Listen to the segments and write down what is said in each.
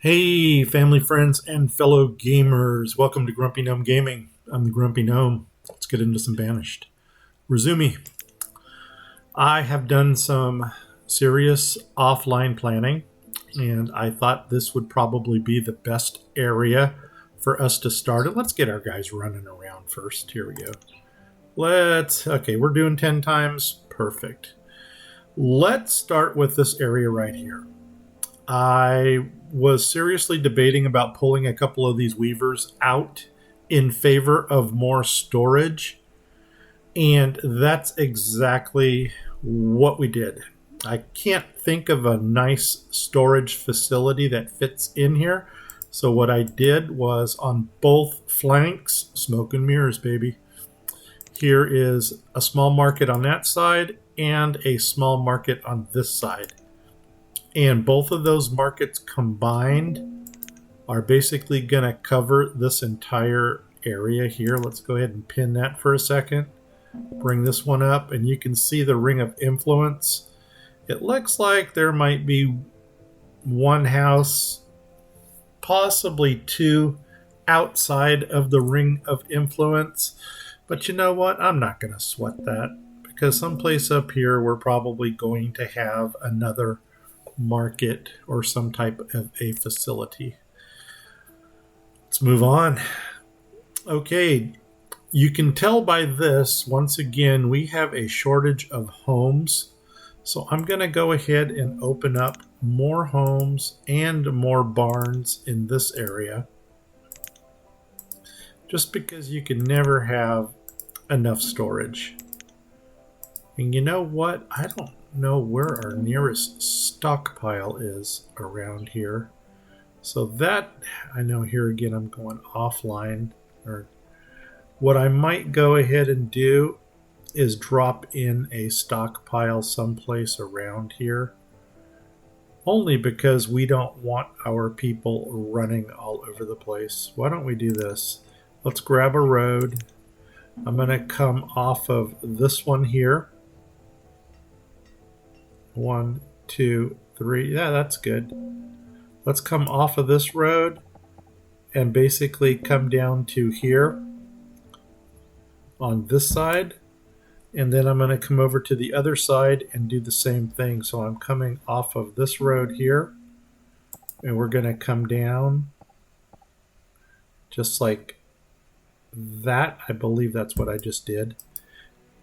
Hey, family, friends, and fellow gamers. Welcome to Grumpy Gnome Gaming. I'm the Grumpy Gnome. Let's get into some Banished. Resume. I have done some serious offline planning, and I thought this would probably be the best area for us to start it. Let's get our guys running around first. Here we go. Okay, we're doing 10 times. Perfect. Let's start with this area right here. I was seriously debating about pulling a couple of these weavers out in favor of more storage, and that's exactly what we did. I can't think of a nice storage facility that fits in here, so what I did was on both flanks, smoke and mirrors, baby. Here is a small market on that side and a small market on this side. And both of those markets combined are basically going to cover this entire area here. Let's go ahead and pin that for a second. Bring this one up, and you can see the ring of influence. It looks like there might be one house, possibly two, outside of the ring of influence. But you know what? I'm not going to sweat that, because someplace up here we're probably going to have another market or some type of a facility. Let's move on. Okay, you can tell by this, once again, we have a shortage of homes. So I'm going to go ahead and open up more homes and more barns in this area. Just because you can never have enough storage. And you know what? I don't know where our nearest stockpile is around here. So that, I know here again I'm going offline. Or what I might go ahead and do is drop in a stockpile someplace around here. Only because we don't want our people running all over the place. Why don't we do this? Let's grab a road. I'm going to come off of this one here. 1, 2, 3. Yeah, that's good. Let's come off of this road and basically come down to here on this side. And then I'm going to come over to the other side and do the same thing. So I'm coming off of this road here, and we're going to come down just like that. I believe that's what I just did.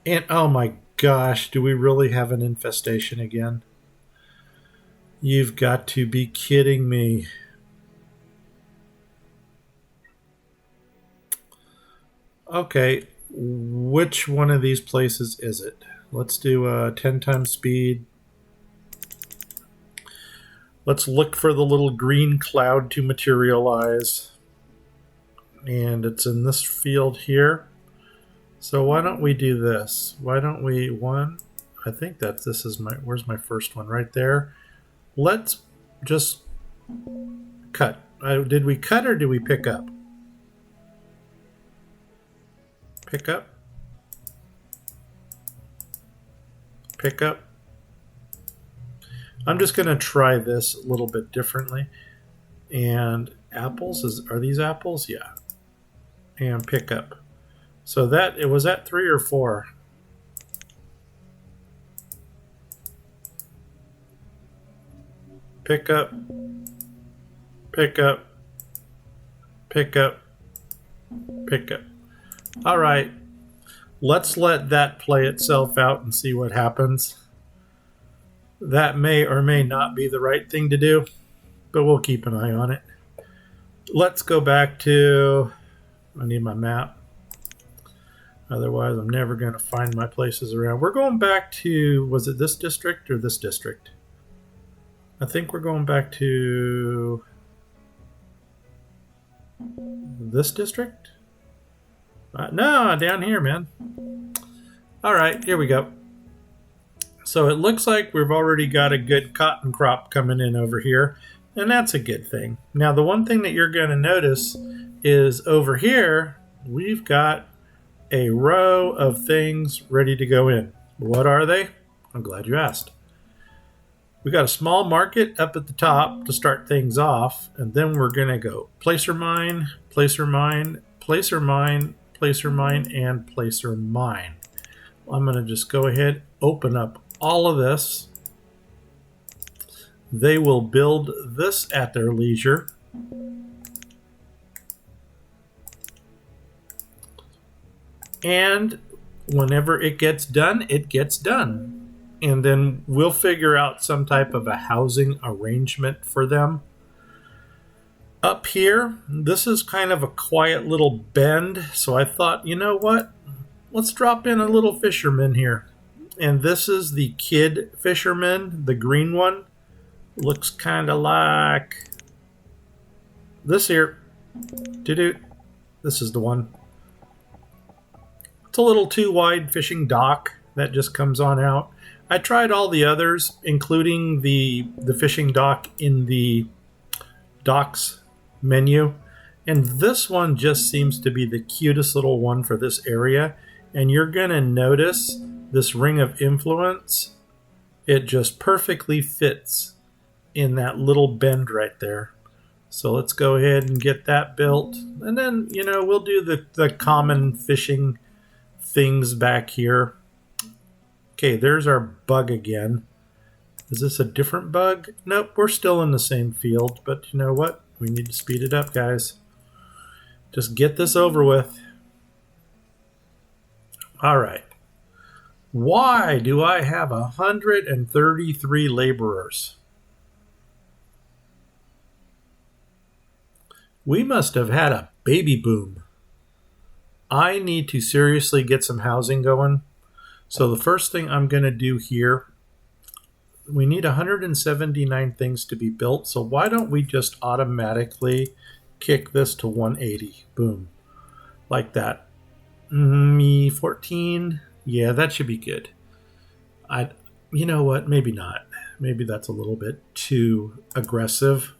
And oh my gosh, do we really have an infestation again? You've got to be kidding me. Okay, which one of these places is it? Let's do 10 times speed. Let's look for the little green cloud to materialize. And it's in this field here. So why don't we do this? Why don't we, I think that this is where's my first one? Right there. Let's just cut. Did we cut or did we pick up? Pick up. Pick up. I'm just going to try this a little bit differently. And apples, are these apples? Yeah. And pick up. So it was at 3 or 4. Pick up, pick up, pick up, pick up. All right, let's let that play itself out and see what happens. That may or may not be the right thing to do, but we'll keep an eye on it. Let's go back to, I need my map. Otherwise, I'm never going to find my places around. We're going back to, was it this district or this district? I think we're going back to this district. No, down here, man. All right, here we go. So it looks like we've already got a good cotton crop coming in over here, and that's a good thing. Now, the one thing that you're going to notice is over here, we've got a row of things ready to go in. What are they? I'm glad you asked. We got a small market up at the top to start things off, and then we're going to go placer mine, placer mine, placer mine, placer mine, and placer mine. I'm going to just go ahead, open up all of this. They will build this at their leisure. And whenever it gets done, it gets done. And then we'll figure out some type of a housing arrangement for them. Up here, this is kind of a quiet little bend. So I thought, you know what? Let's drop in a little fisherman here. And this is the kid fisherman, the green one. Looks kind of like this here. Doo-doo. This is the one. It's a little too wide fishing dock that just comes on out. I tried all the others, including the fishing dock in the docks menu. And this one just seems to be the cutest little one for this area. And you're going to notice this ring of influence. It just perfectly fits in that little bend right there. So let's go ahead and get that built. And then, we'll do the common fishing things back here. Okay, there's our bug again. Is this a different bug? Nope, we're still in the same field. But you know what? We need to speed it up, guys. Just get this over with. All right. Why do I have 133 laborers? We must have had a baby boom. I need to seriously get some housing going. So the first thing I'm going to do here, we need 179 things to be built. So why don't we just automatically kick this to 180? Boom. Like that. 14. Yeah, that should be good. You know what? Maybe not. Maybe that's a little bit too aggressive.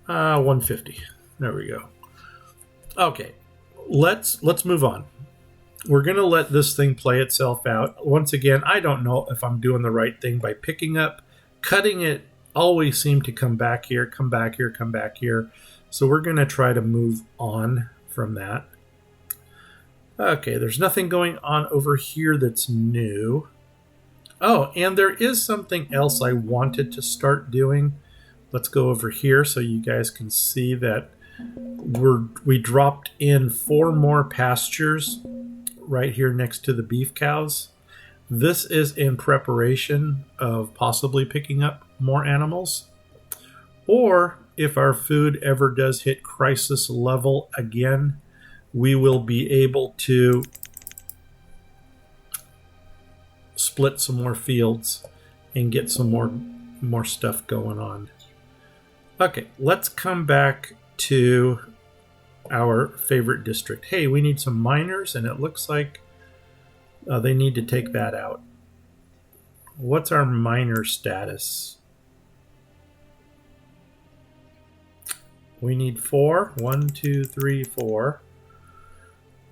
150. There we go. Okay. Let's move on. We're going to let this thing play itself out. Once again, I don't know if I'm doing the right thing by picking up. Cutting it always seem to come back here, come back here, come back here. So we're going to try to move on from that. Okay, there's nothing going on over here that's new. Oh, and there is something else I wanted to start doing. Let's go over here so you guys can see that we dropped in 4 more pastures right here next to the beef cows. This is in preparation of possibly picking up more animals. Or if our food ever does hit crisis level again, we will be able to split some more fields and get some more stuff going on. Okay, let's come back to our favorite district. Hey, we need some miners, and it looks like they need to take that out. What's our miner status? We need 4. 1, 2, 3, 4.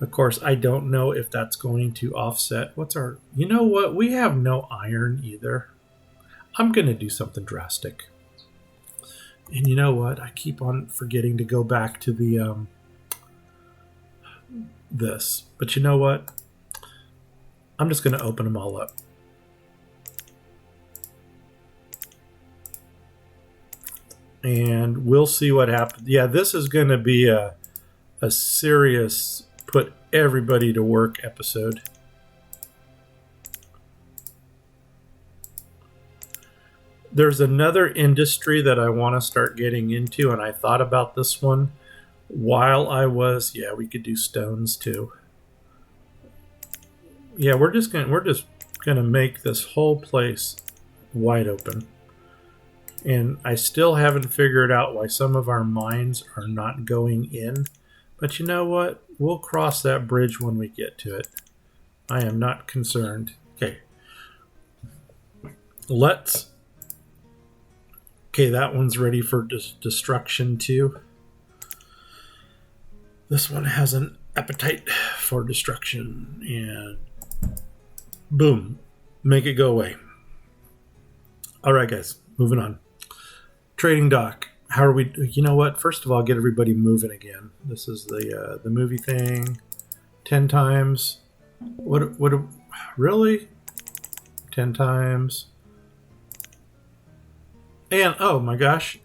Of course, I don't know if that's going to offset. You know what? We have no iron either. I'm going to do something drastic. And you know what? I keep on forgetting to go back to the this. But you know what? I'm just going to open them all up. And we'll see what happens. Yeah, this is going to be a serious put everybody to work episode. There's another industry that I want to start getting into, and I thought about this one while I was, we could do stones too. Yeah, we're just gonna make this whole place wide open. And I still haven't figured out why some of our mines are not going in. But you know what? We'll cross that bridge when we get to it. I am not concerned. Okay. Okay, that one's ready for destruction too. This one has an appetite for destruction. And boom. Make it go away. All right, guys, moving on. Trading dock. How are we? You know what? First of all, get everybody moving again. This is the movie thing. 10 times. What? Really? 10 times. And oh my gosh,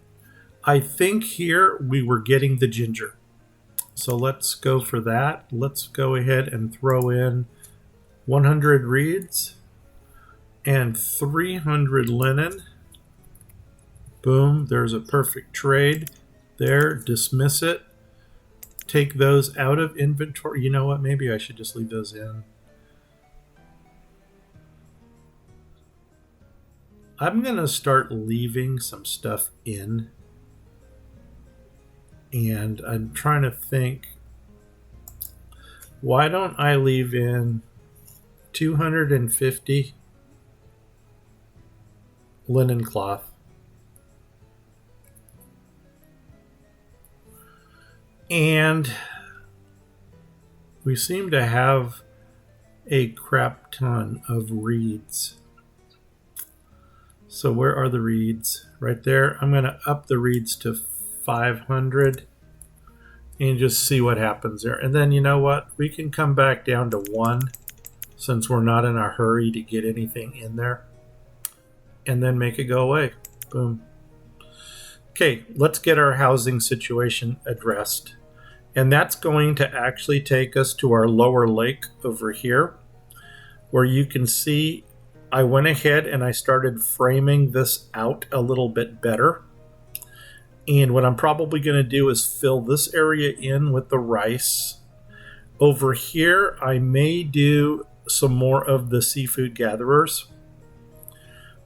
I think here we were getting the ginger. So let's go for that. Let's go ahead and throw in 100 reeds and 300 linen. Boom, there's a perfect trade there. Dismiss it. Take those out of inventory. You know what? Maybe I should just leave those in. I'm going to start leaving some stuff in. And I'm trying to think, why don't I leave in 250 linen cloth? And we seem to have a crap ton of reeds. So where are the reeds? Right there. I'm going to up the reeds to 500 and just see what happens there. And then you know what? We can come back down to 1 since we're not in a hurry to get anything in there. And then make it go away. Boom. Okay, let's get our housing situation addressed. And that's going to actually take us to our lower lake over here, where you can see I went ahead and I started framing this out a little bit better. And what I'm probably going to do is fill this area in with the rice. Over here, I may do some more of the seafood gatherers.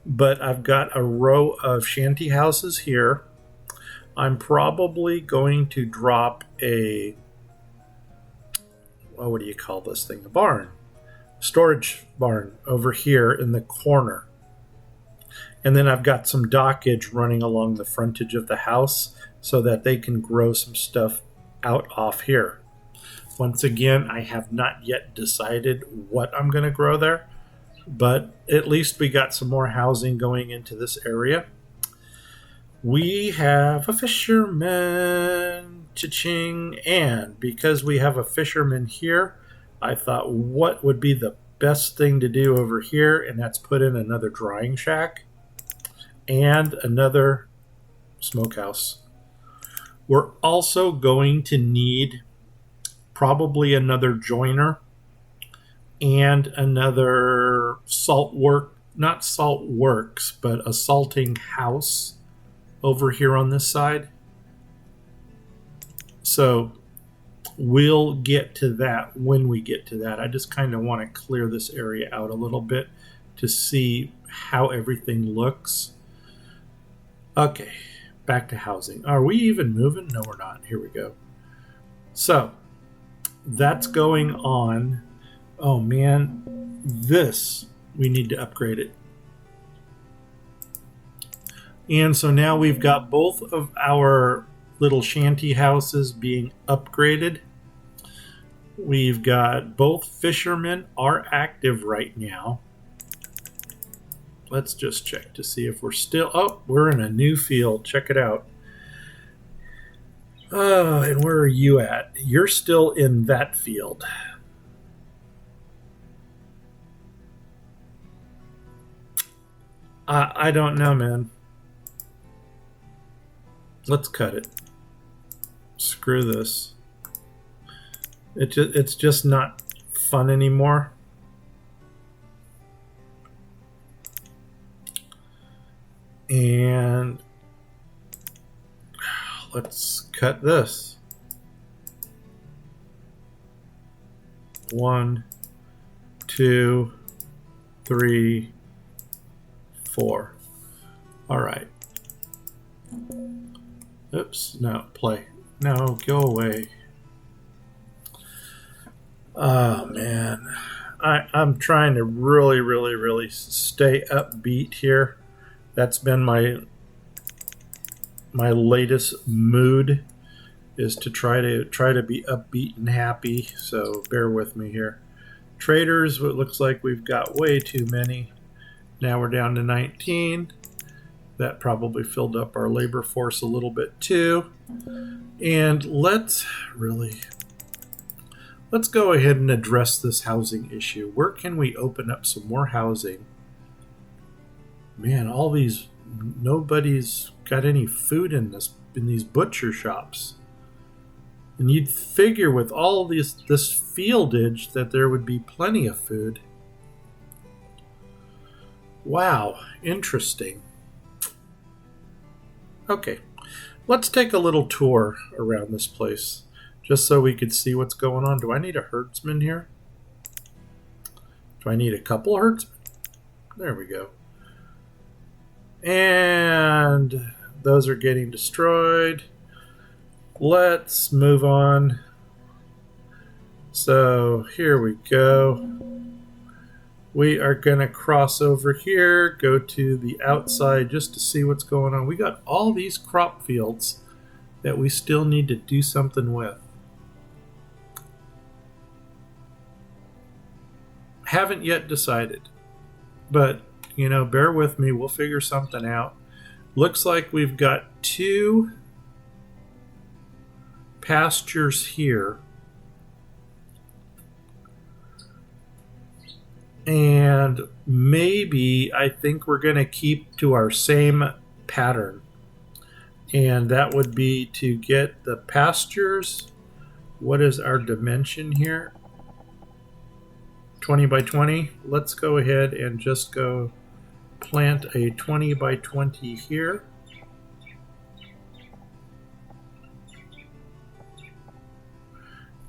But I've got a row of shanty houses here. I'm probably going to drop a, what do you call this thing? A barn. Storage barn over here in the corner. And then I've got some dockage running along the frontage of the house so that they can grow some stuff out off here. Once again, I have not yet decided what I'm going to grow there, but at least we got some more housing going into this area. We have a fisherman, cha-ching, and because we have a fisherman here, I thought what would be the best thing to do over here, and that's put in another drying shack and another smokehouse. We're also going to need probably another joiner and another not salt works, but a salting house over here on this side. So we'll get to that when we get to that. I just kind of want to clear this area out a little bit to see how everything looks. Okay, back to housing. Are we even moving? No, we're not. Here we go. So that's going on. Oh man, this, we need to upgrade it. And so now we've got both of our little shanty houses being upgraded. We've got both fishermen are active right now. Let's just check to see if we're still... Oh, we're in a new field. Check it out. Oh, and where are you at? You're still in that field. I don't know, man. Let's cut it. Screw this. It's just not fun anymore. And let's cut this. 1, 2, 3, 4. All right. Oops, no, play. No, go away. Oh, man. I'm trying to really stay upbeat here. That's been my latest mood, is to try to be upbeat and happy, so bear with me here. Traders, it looks like we've got way too many. Now we're down to 19. That probably filled up our labor force a little bit too. And let's go ahead and address this housing issue. Where can we open up some more housing? Man, nobody's got any food in these butcher shops. And you'd figure with all this fieldage that there would be plenty of food. Wow, interesting. Okay, let's take a little tour around this place just so we could see what's going on. Do I need a herdsman here? Do I need a couple herdsmen? There we go. And those are getting destroyed. Let's move on. So here we go. We are going to cross over here, go to the outside just to see what's going on. We got all these crop fields that we still need to do something with. Haven't yet decided, but bear with me. We'll figure something out. Looks like we've got 2 pastures here. And maybe I think we're going to keep to our same pattern. And that would be to get the pastures. What is our dimension here? 20 by 20. Let's go ahead and just go plant a 20 by 20 here.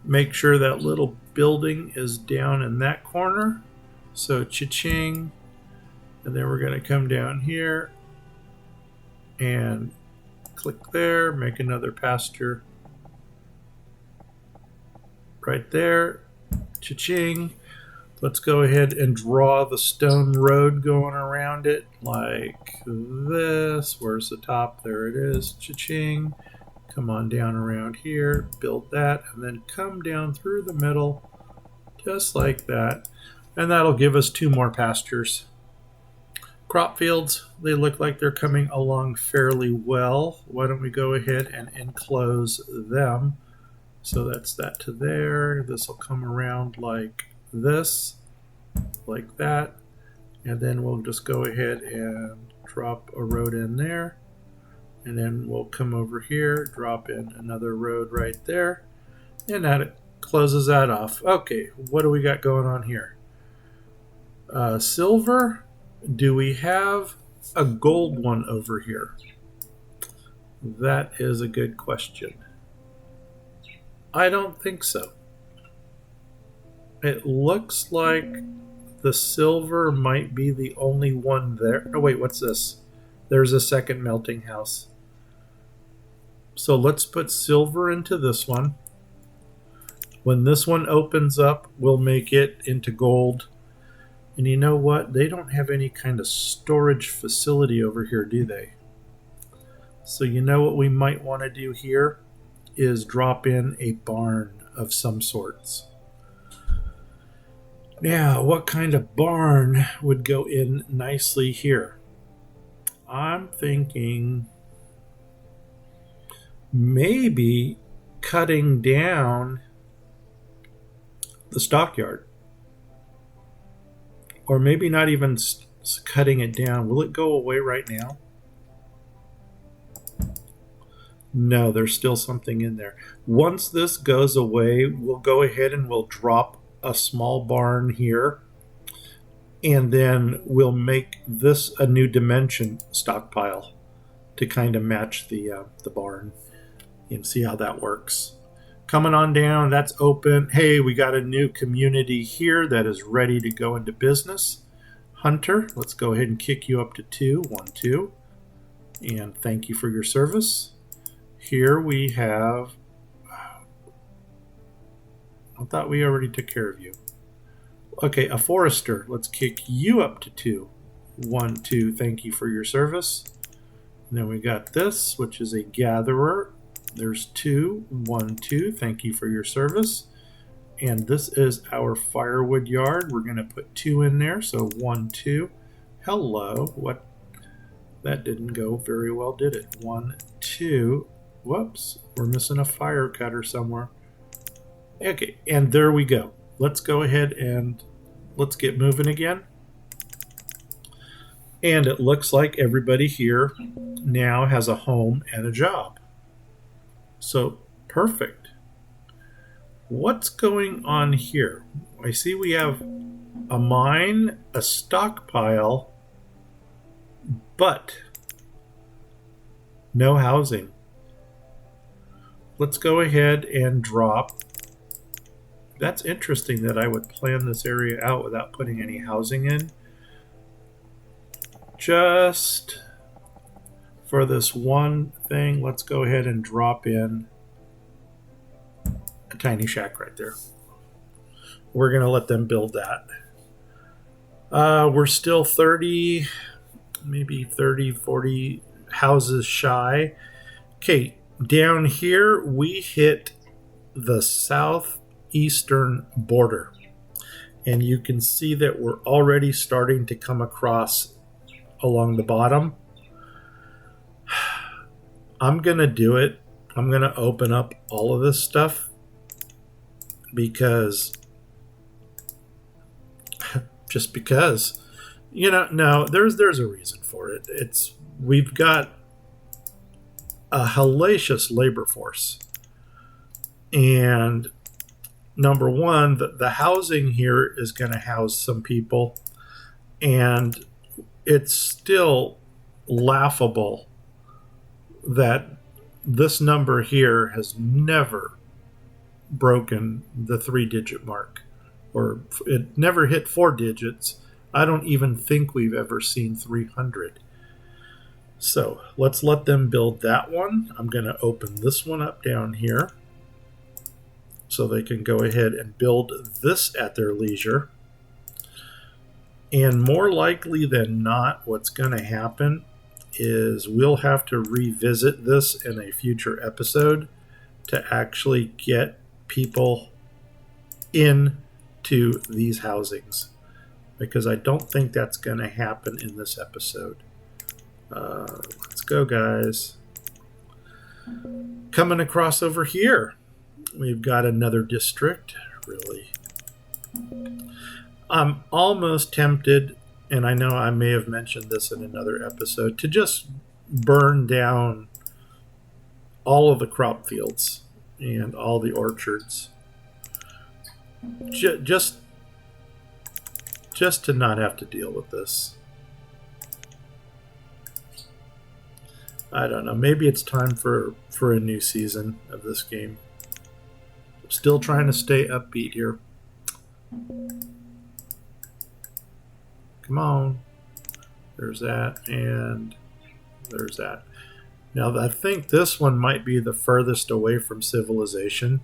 Make sure that little building is down in that corner. So cha-ching. And then we're going to come down here and click there, make another pasture right there. Cha-ching. Let's go ahead and draw the stone road going around it like this. Where's the top? There it is. Cha-ching. Come on down around here, build that, and then come down through the middle just like that. And that'll give us 2 more pastures. Crop fields, they look like they're coming along fairly well. Why don't we go ahead and enclose them? So that's that to there. This will come around like this, like that. And then we'll just go ahead and drop a road in there. And then we'll come over here, drop in another road right there. And that closes that off. Okay, what do we got going on here? Silver. Do we have a gold one over here? That is a good question. I don't think so. It looks like the silver might be the only one there. Oh, wait, what's this? There's a second melting house. So let's put silver into this one. When this one opens up, we'll make it into gold. And you know what? They don't have any kind of storage facility over here, do they? So you know what we might want to do here is drop in a barn of some sorts. Now, what kind of barn would go in nicely here? I'm thinking maybe cutting down the stockyard. Or maybe not even cutting it down. Will it go away right now? No, there's still something in there. Once this goes away, we'll go ahead and we'll drop a small barn here. And then we'll make this a new dimension stockpile to kind of match the barn and see how that works. Coming on down, that's open. Hey, we got a new community here that is ready to go into business. Hunter, let's go ahead and kick you up to 2. 1, 2. And thank you for your service. Here we have... I thought we already took care of you. Okay, a forester. Let's kick you up to 2. 1, 2. Thank you for your service. And then we got this, which is a gatherer. There's 2. 1, 2. Thank you for your service. And this is our firewood yard. We're going to put 2 in there. So 1, 2. Hello. That didn't go very well, did it? 1, 2. Whoops, we're missing a fire cutter somewhere. Okay, and there we go. Let's go ahead and let's get moving again. And it looks like everybody here now has a home and a job. So, perfect. What's going on here? I see we have a mine, a stockpile, but no housing. Let's go ahead and drop. That's interesting that I would plan this area out without putting any housing in. Just for this one thing, let's go ahead and drop in a tiny shack right there. We're going to let them build that. We're still 30, maybe 30, 40 houses shy. Okay, down here we hit the southeastern border. And you can see that we're already starting to come across along the bottom. I'm going to do it. I'm going to open up all of this stuff because just because, no, there's a reason for it. We've got a hellacious labor force, and number one, the housing here is going to house some people, and it's still laughable that this number here has never broken the 3-digit mark, or it never hit 4 digits. I don't even think we've ever seen 300. So let's let them build that one. I'm going to open this one up down here so they can go ahead and build this at their leisure. And more likely than not, what's going to happen is we'll have to revisit this in a future episode to actually get people into these housings, because I don't think that's going to happen in this episode. Let's go, guys. Coming across over here, we've got another district. Really, I'm almost tempted, and I know I may have mentioned this in another episode, to just burn down all of the crop fields and all the orchards. Just to not have to deal with this. I don't know. Maybe it's time for a new season of this game. Still trying to stay upbeat here. Come on. There's that, and there's that. Now, I think this one might be the furthest away from civilization.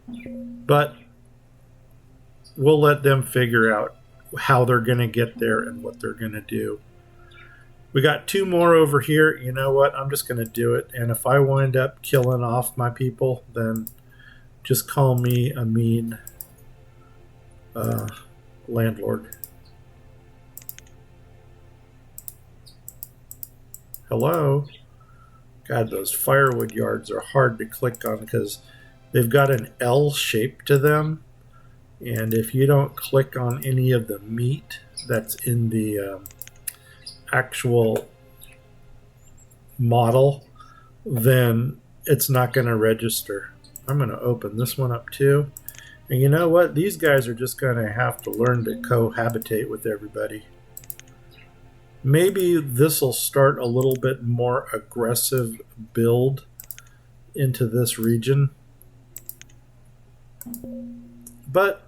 But we'll let them figure out how they're going to get there and what they're going to do. We got 2 more over here. You know what? I'm just going to do it. And if I wind up killing off my people, then just call me a mean landlord. Hello? God, those firewood yards are hard to click on because they've got an L shape to them. And if you don't click on any of the meat that's in the actual model, then it's not going to register. I'm going to open this one up too. And you know what? These guys are just going to have to learn to cohabitate with everybody. Maybe this will start a little bit more aggressive build into this region. But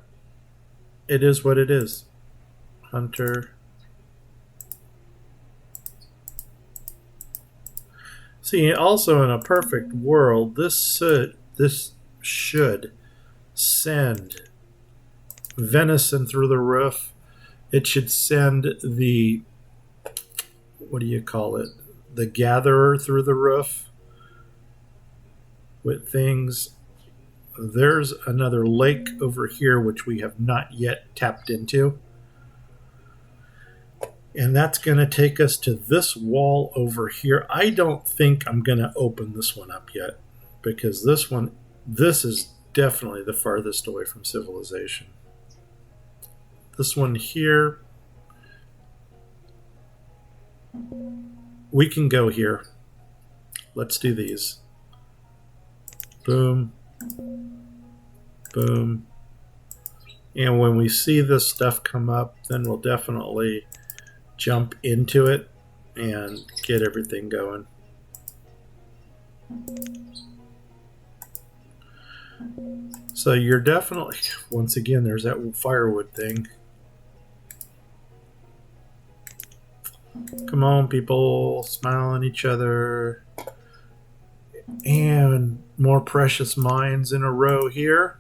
it is what it is. Hunter. See, also in a perfect world, this should send venison through the roof. It should send the, what do you call it? The gatherer through the roof with things. There's another lake over here which we have not yet tapped into. And that's going to take us to this wall over here. I don't think I'm going to open this one up yet because this is definitely the farthest away from civilization. This one here, we can go here. Let's do these. Boom. Boom. And when we see this stuff come up, then we'll definitely jump into it and get everything going. So you're definitely, once again, there's that firewood thing. Come on, people, smile at each other. And more precious mines in a row here.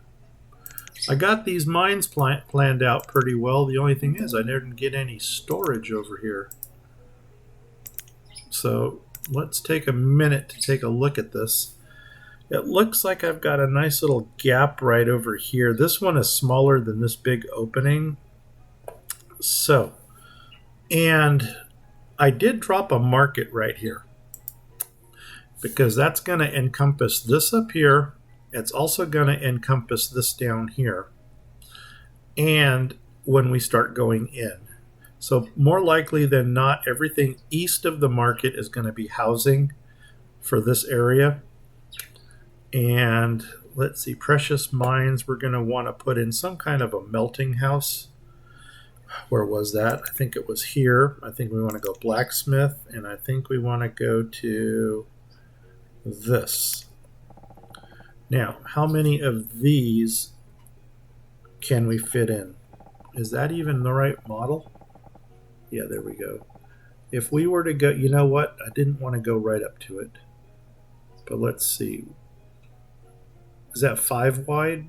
I got these mines planned out pretty well. The only thing is I didn't get any storage over here. So let's take a minute to take a look at this. It looks like I've got a nice little gap right over here. This one is smaller than this big opening. So, and I did drop a market right here because that's going to encompass this up here. It's also going to encompass this down here. And when we start going in. So more likely than not, everything east of the market is going to be housing for this area. And let's see, precious mines, we're going to want to put in some kind of a melting house. Where was that? I think it was here. I think we want to go blacksmith, and I think we want to go to this. Now, how many of these can we fit in? Is that even the right model? Yeah, there we go. If we were to go, you know what? I didn't want to go right up to it. But let's see. Is that 5 wide?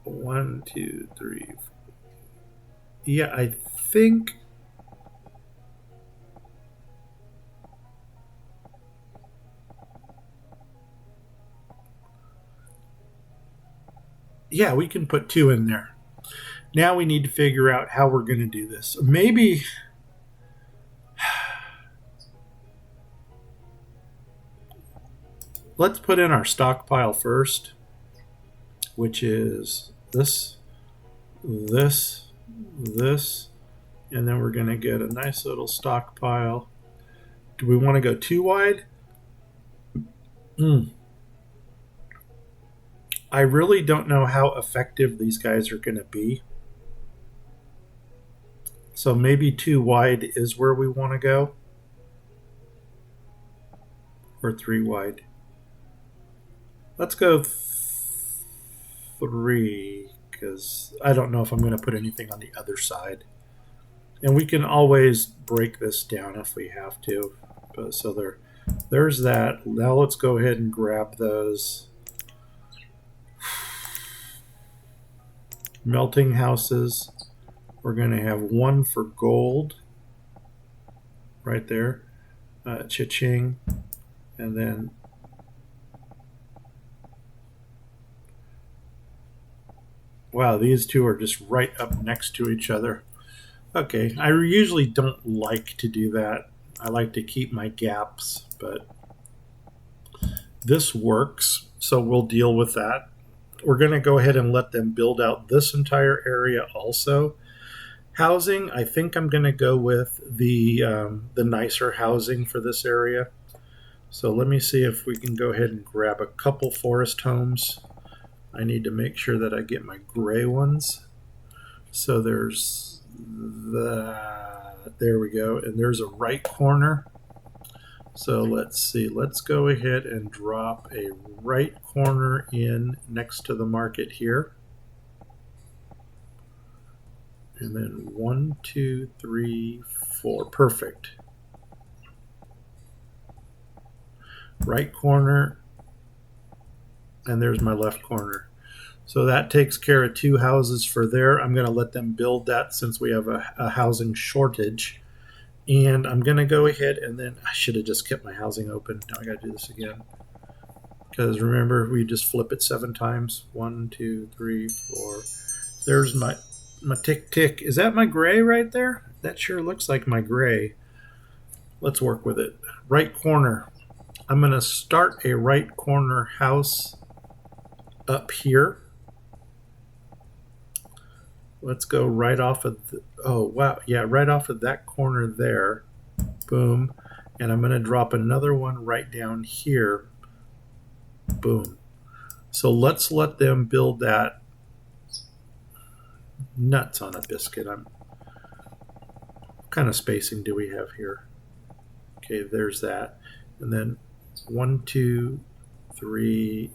1, 2, 3, 4. Yeah, I think. Yeah, we can put 2 in there. Now we need to figure out how we're going to do this. Maybe. Let's put in our stockpile first, which is this, this, this, and then we're going to get a nice little stockpile. Do we want to go 2 wide? I really don't know how effective these guys are going to be. So maybe 2 wide is where we want to go. Or 3 wide. Let's go 3, because I don't know if I'm going to put anything on the other side. And we can always break this down if we have to. But so there's that. Now let's go ahead and grab those melting houses. We're going to have 1 for gold right there. Cha-ching. And then wow, these 2 are just right up next to each other. Okay, I usually don't like to do that. I like to keep my gaps, but this works, so we'll deal with that. We're going to go ahead and let them build out this entire area also. Housing, I think I'm going to go with the nicer housing for this area. So let me see if we can go ahead and grab a couple forest homes. I need to make sure that I get my gray ones. So there's that. There we go. And there's a right corner. So let's see. Let's go ahead and drop a right corner in next to the market here. And then 1, 2, 3, 4. Perfect. Right corner. And there's my left corner. So that takes care of 2 houses for there. I'm going to let them build that since we have a housing shortage. And I'm going to go ahead and then I should have just kept my housing open. Now I got to do this again. Because remember, we just flip it 7 times. 1, 2, 3, 4. There's my my tick tick. Is that my gray right there? That sure looks like my gray. Let's work with it. Right corner. I'm going to start a right corner house up here. Let's go right off of oh wow, yeah, right off of that corner there. Boom. And I'm going to drop another one right down here. Boom. So let's let them build that. Nuts on a biscuit. What kind of spacing do we have here? Okay, there's that. And then 1, 2, 3.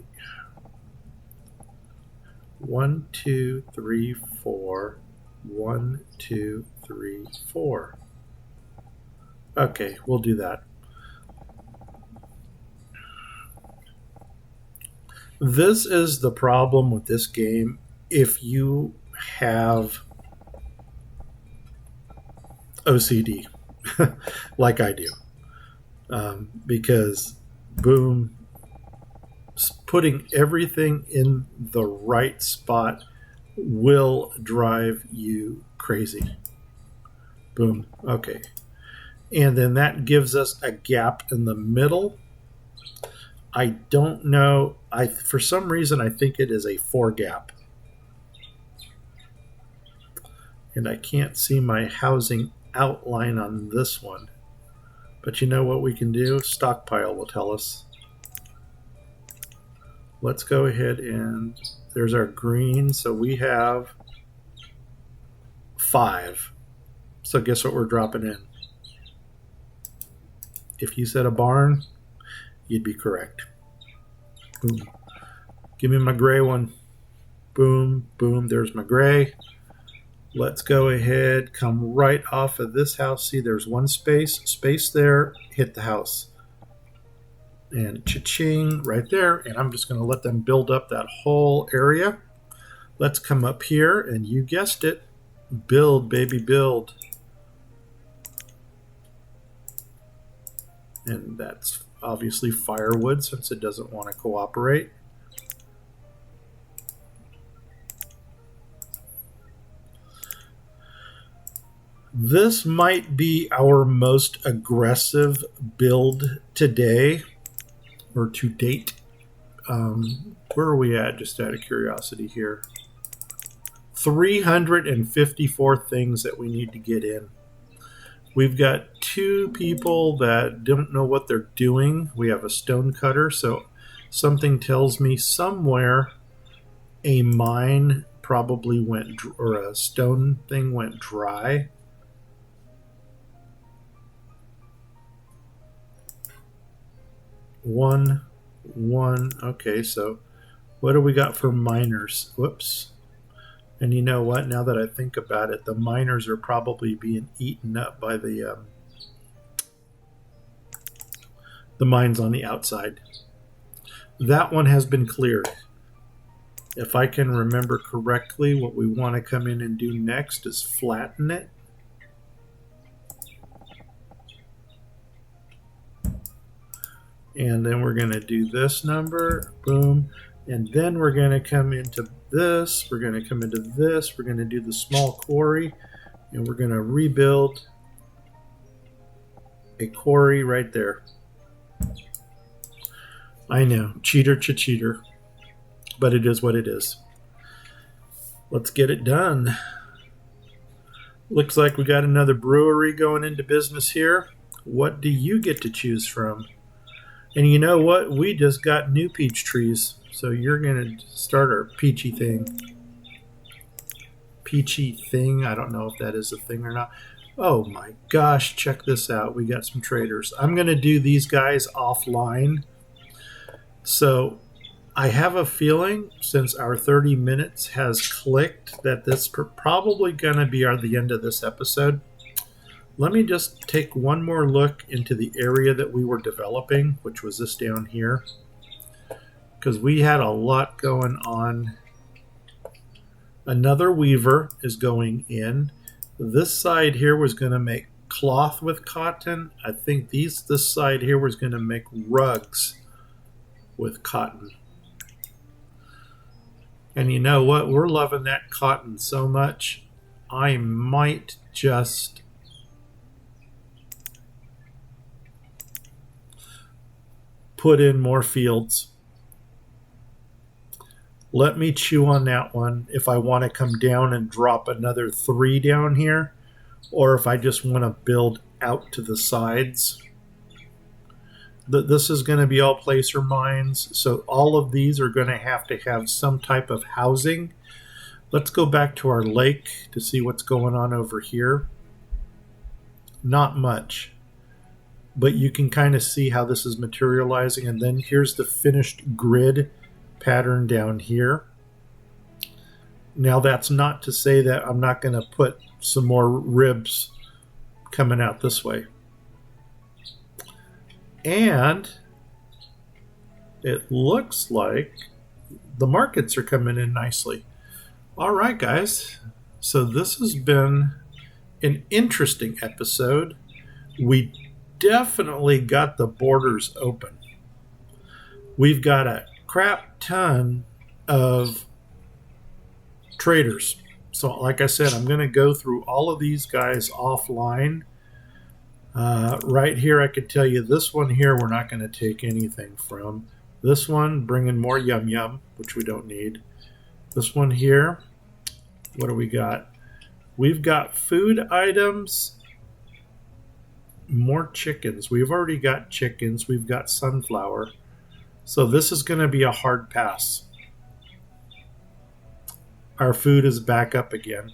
1, 2, 3, 4. 1, 2, 3, 4. Okay, we'll do that. This is the problem with this game. If you have OCD, like I do, because boom, putting everything in the right spot will drive you crazy. Boom. Okay. And then that gives us a gap in the middle. I don't know. For some reason, I think it is a 4 gap. And I can't see my housing outline on this one. But you know what we can do? Stockpile will tell us. Let's go ahead and there's our green. So we have 5. So guess what we're dropping in? If you said a barn, you'd be correct. Boom. Give me my gray one. Boom, boom. There's my gray. Let's go ahead, come right off of this house. See, there's one space there, hit the house. And cha-ching, right there. And I'm just going to let them build up that whole area. Let's come up here, and you guessed it, build, baby, build. And that's obviously firewood since it doesn't want to cooperate. This might be our most aggressive build today, or to date. Where are we at, just out of curiosity here? 354 things that we need to get in. We've got 2 people that don't know what they're doing. We have a stone cutter, so something tells me somewhere a mine probably went, or a stone thing went dry. One. Okay, so what do we got for miners? Whoops. And you know what? Now that I think about it, the miners are probably being eaten up by the mines on the outside. That one has been cleared. If I can remember correctly, what we want to come in and do next is flatten it. And then we're going to do this number. Boom. And then we're going to come into this. We're going to come into this. We're going to do the small quarry. And we're going to rebuild a quarry right there. I know. Cheater to cheater. But it is what it is. Let's get it done. Looks like we got another brewery going into business here. What do you get to choose from? And you know what? We just got new peach trees. So you're going to start our peachy thing. Peachy thing. I don't know if that is a thing or not. Oh my gosh, check this out. We got some traders. I'm going to do these guys offline. So I have a feeling since our 30 minutes has clicked that this probably going to be the end of this episode. Let me just take one more look into the area that we were developing, which was this down here, because we had a lot going on. Another weaver is going in. This side here was going to make cloth with cotton. I think this side here was going to make rugs with cotton. And you know what? We're loving that cotton so much. I might just put in more fields. Let me chew on that one if I want to come down and drop another 3 down here, or if I just want to build out to the sides. This is going to be all placer mines, so all of these are going to have some type of housing. Let's go back to our lake to see what's going on over here. Not much, but you can kind of see how this is materializing. And then here's the finished grid pattern down here. Now that's not to say that I'm not going to put some more ribs coming out this way. And it looks like the markets are coming in nicely. All right, guys. So this has been an interesting episode. We definitely got the borders open. We've got a crap ton of traders. So like I said, I'm going to go through all of these guys offline. Right here, I could tell you this one here, we're not going to take anything from. This one, bringing more yum yum, which we don't need. This one here, what do we got? We've got food items, more chickens. We've already got chickens. We've got sunflower. So this is going to be a hard pass. Our food is back up again.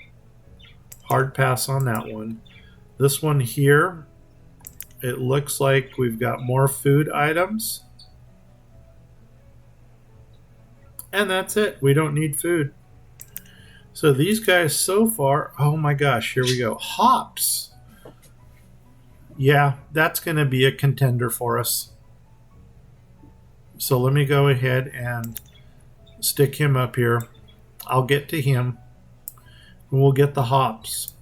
Hard pass on that one. This one here, it looks like we've got more food items. And that's it. We don't need food. So these guys so far, oh my gosh, here we go. Hops. Yeah, that's going to be a contender for us. So let me go ahead and stick him up here. I'll get to him. And we'll get the hops.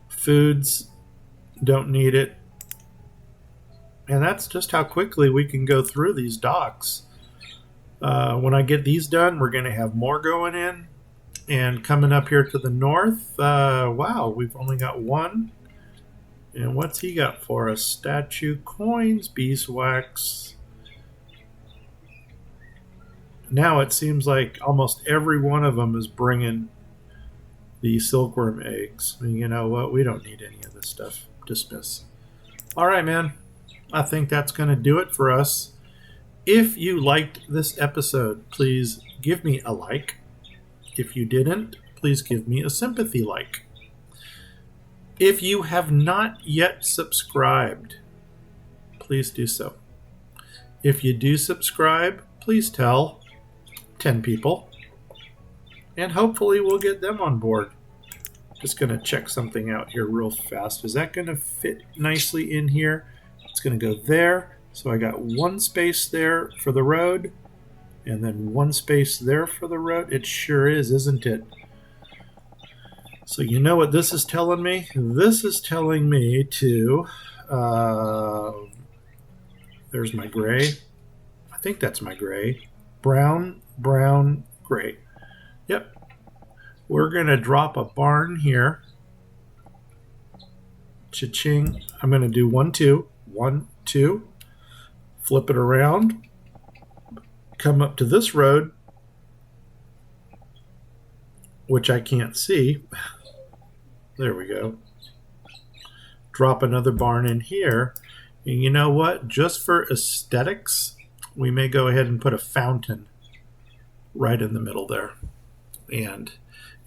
Foods, don't need it. And that's just how quickly we can go through these docks. When I get these done, we're going to have more going in. And coming up here to the north, wow, we've only got one. And what's he got for us? Statue coins, beeswax. Now it seems like almost every one of them is bringing the silkworm eggs. I mean, you know what? We don't need any of this stuff. Dismiss. All right, man. I think that's going to do it for us. If you liked this episode, please give me a like. If you didn't, please give me a sympathy like. If you have not yet subscribed, please do so. If you do subscribe, please tell 10 people. And hopefully we'll get them on board. Just going to check something out here real fast. Is that going to fit nicely in here? It's going to go there. So I got one space there for the road, and then one space there for the road. It sure is, isn't it? So you know what this is telling me? This is telling me to, there's my gray. I think that's my gray. Brown, brown, gray. Yep. We're going to drop a barn here. Cha-ching. I'm going to do 1, 2. 1, 2. Flip it around, come up to this road, which I can't see. There we go. Drop another barn in here. And you know what? Just for aesthetics, we may go ahead and put a fountain right in the middle there. And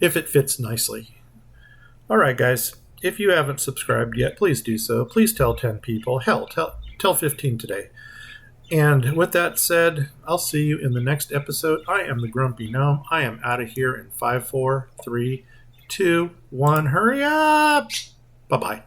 if it fits nicely. All right, guys. If you haven't subscribed yet, please do so. Please tell 10 people. Hell, tell 15 today. And with that said, I'll see you in the next episode. I am the Grumpy Gnome. I am out of here in 5, 4, 3, 2, 1. Hurry up! Bye-bye.